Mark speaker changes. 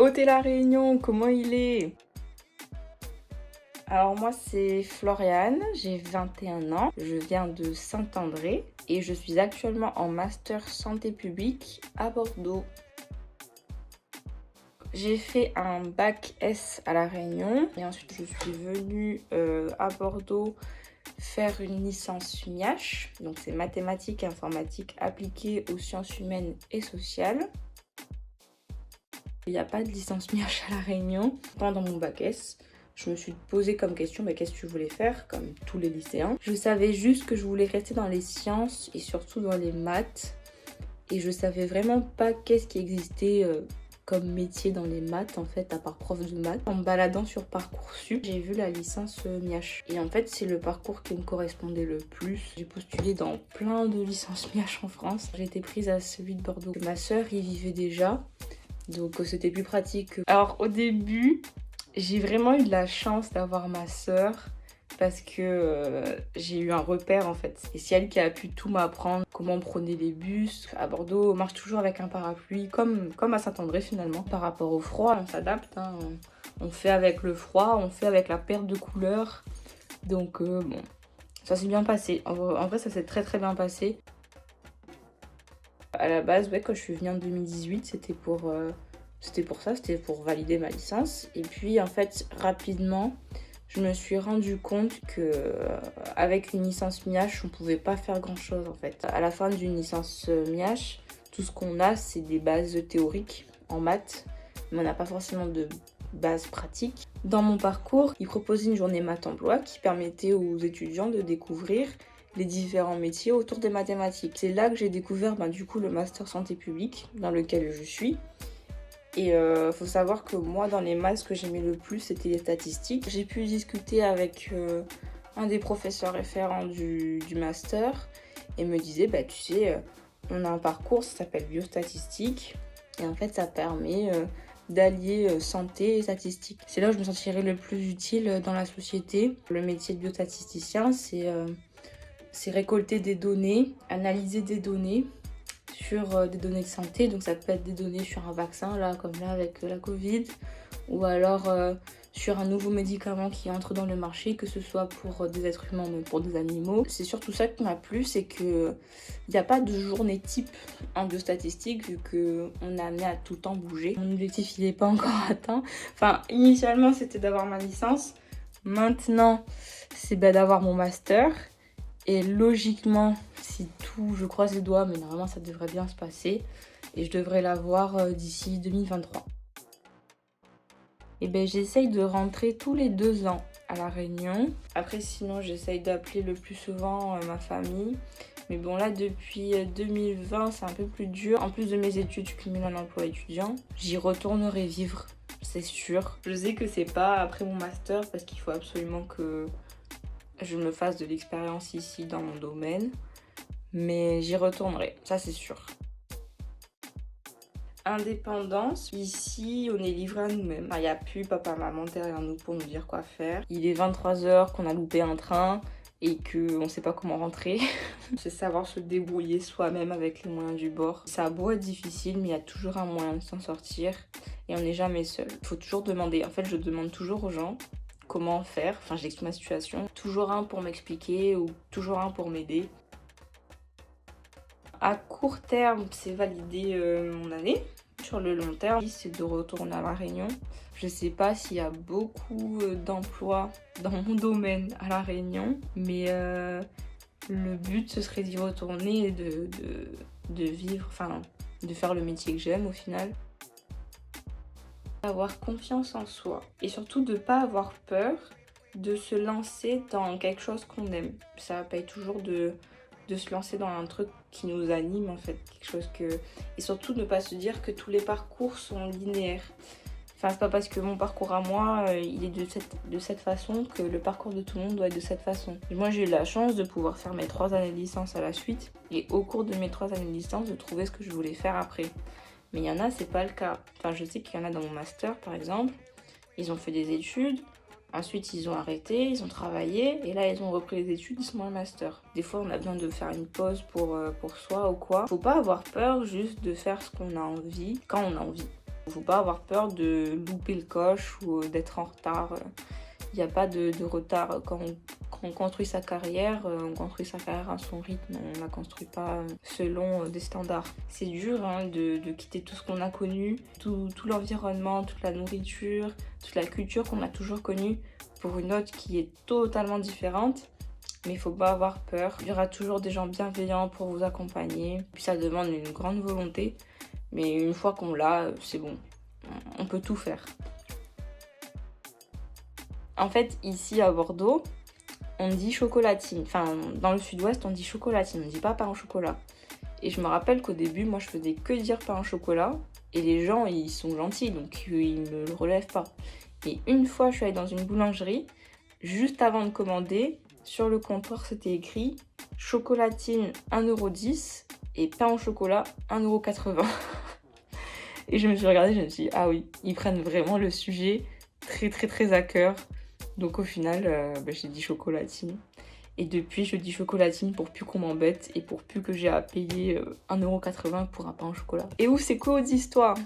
Speaker 1: Beauté La Réunion, comment il est? Alors moi c'est Floriane, j'ai 21 ans, je viens de Saint-André et je suis actuellement en master santé publique à Bordeaux. J'ai fait un bac S à La Réunion et ensuite je suis venue à Bordeaux faire une licence MIACH, donc c'est mathématiques et informatique appliquée aux sciences humaines et sociales. Il n'y a pas de licence MIACH à La Réunion. Pendant mon bac S, je me suis posé comme question, qu'est-ce que tu voulais faire, comme tous les lycéens. Je savais juste que je voulais rester dans les sciences et surtout dans les maths. Et je savais vraiment pas qu'est-ce qui existait comme métier dans les maths, en fait, à part prof de maths. En me baladant sur Parcoursup, j'ai vu la licence MIACH. Et en fait, c'est le parcours qui me correspondait le plus. J'ai postulé dans plein de licences MIACH en France. J'ai été prise à celui de Bordeaux. Ma sœur y vivait déjà. Donc c'était plus pratique. Alors au début, j'ai vraiment eu de la chance d'avoir ma sœur parce que j'ai eu un repère en fait. Et c'est elle qui a pu tout m'apprendre, comment on prenait les bus. À Bordeaux, on marche toujours avec un parapluie, comme à Saint-André finalement. Par rapport au froid, on s'adapte, hein. On fait avec le froid, on fait avec la perte de couleurs. Donc bon, ça s'est bien passé. En vrai, ça s'est très très bien passé. À la base, ouais, quand je suis venue en 2018, c'était pour valider ma licence. Et puis, en fait, rapidement, je me suis rendu compte que avec une licence MIACH, on pouvait pas faire grand-chose, en fait. À la fin d'une licence MIACH, tout ce qu'on a, c'est des bases théoriques en maths, mais on n'a pas forcément de base pratique. Dans mon parcours, ils proposaient une journée maths emploi qui permettait aux étudiants de découvrir les différents métiers autour des mathématiques. C'est là que j'ai découvert du coup le master santé publique dans lequel je suis. Et faut savoir que moi dans les maths, ce que j'aimais le plus c'était les statistiques. J'ai pu discuter avec un des professeurs référents du master et me disait tu sais, on a un parcours, ça s'appelle biostatistique et en fait ça permet d'allier santé et statistique. C'est là où je me sentirais le plus utile dans la société. Le métier de biostatisticien, c'est récolter des données, analyser des données sur des données de santé. Donc ça peut être des données sur un vaccin, là comme là avec la Covid, ou alors sur un nouveau médicament qui entre dans le marché, que ce soit pour des êtres humains ou même pour des animaux. C'est surtout ça qui m'a plu, c'est qu'il n'y a pas de journée type en biostatistique vu qu'on est amené à tout le temps bouger. Mon objectif il n'est pas encore atteint. Enfin, initialement c'était d'avoir ma licence. Maintenant c'est d'avoir mon master. Et logiquement, si tout, je croise les doigts, mais normalement ça devrait bien se passer. Et je devrais l'avoir d'ici 2023. Et j'essaye de rentrer tous les 2 ans à La Réunion. Après sinon j'essaye d'appeler le plus souvent ma famille. Mais bon là depuis 2020 c'est un peu plus dur. En plus de mes études, je cumule un emploi étudiant. J'y retournerai vivre, c'est sûr. Je sais que c'est pas après mon master parce qu'il faut absolument que je me fasse de l'expérience ici dans mon domaine, mais j'y retournerai, ça c'est sûr. Indépendance, ici on est livré à nous-mêmes. Il n'y a plus papa, maman derrière nous pour nous dire quoi faire. Il est 23h, qu'on a loupé un train et qu'on ne sait pas comment rentrer. C'est savoir se débrouiller soi-même avec les moyens du bord. Ça a beau être difficile, mais il y a toujours un moyen de s'en sortir et on n'est jamais seul. Il faut toujours demander, en fait je demande toujours aux gens comment faire, enfin j'explique ma situation. Toujours un pour m'expliquer ou toujours un pour m'aider. À court terme, c'est valider mon année. Sur le long terme, c'est de retourner à La Réunion. Je sais pas s'il y a beaucoup d'emplois dans mon domaine à La Réunion, mais le but ce serait d'y retourner et de vivre, enfin de faire le métier que j'aime au final. Avoir confiance en soi et surtout de ne pas avoir peur de se lancer dans quelque chose qu'on aime. Ça paye toujours de se lancer dans un truc qui nous anime en fait, quelque chose que... Et surtout ne pas se dire que tous les parcours sont linéaires. Enfin c'est pas parce que mon parcours à moi il est de cette façon que le parcours de tout le monde doit être de cette façon. Et moi j'ai eu la chance de pouvoir faire mes 3 années de licence à la suite et au cours de mes 3 années de licence de trouver ce que je voulais faire après. Mais il y en a, c'est pas le cas. Enfin, je sais qu'il y en a dans mon master, par exemple. Ils ont fait des études, ensuite ils ont arrêté, ils ont travaillé, et là ils ont repris les études, ils sont dans le master. Des fois, on a besoin de faire une pause pour soi ou quoi. Faut pas avoir peur juste de faire ce qu'on a envie, quand on a envie. Faut pas avoir peur de louper le coche ou d'être en retard. Il n'y a pas de retard quand on construit sa carrière. On construit sa carrière à son rythme, on ne la construit pas selon des standards. C'est dur hein, de quitter tout ce qu'on a connu, tout l'environnement, toute la nourriture, toute la culture qu'on a toujours connue pour une autre qui est totalement différente. Mais il faut pas avoir peur. Il y aura toujours des gens bienveillants pour vous accompagner. Puis ça demande une grande volonté. Mais une fois qu'on l'a, c'est bon. On peut tout faire. En fait, ici à Bordeaux, on dit chocolatine. Enfin, dans le sud-ouest, on dit chocolatine. On ne dit pas pain au chocolat. Et je me rappelle qu'au début, moi, je faisais que dire pain au chocolat. Et les gens, ils sont gentils, donc ils ne le relèvent pas. Et une fois, je suis allée dans une boulangerie. Juste avant de commander, sur le comptoir, c'était écrit chocolatine 1,10 € et pain au chocolat 1,80 €. Et je me suis regardée, je me suis dit, ah oui, ils prennent vraiment le sujet très très très à cœur. Donc au final, j'ai dit chocolatine. Et depuis, je dis chocolatine pour plus qu'on m'embête et pour plus que j'ai à payer 1,80 € pour un pain au chocolat. Et où c'est quoi d'histoire?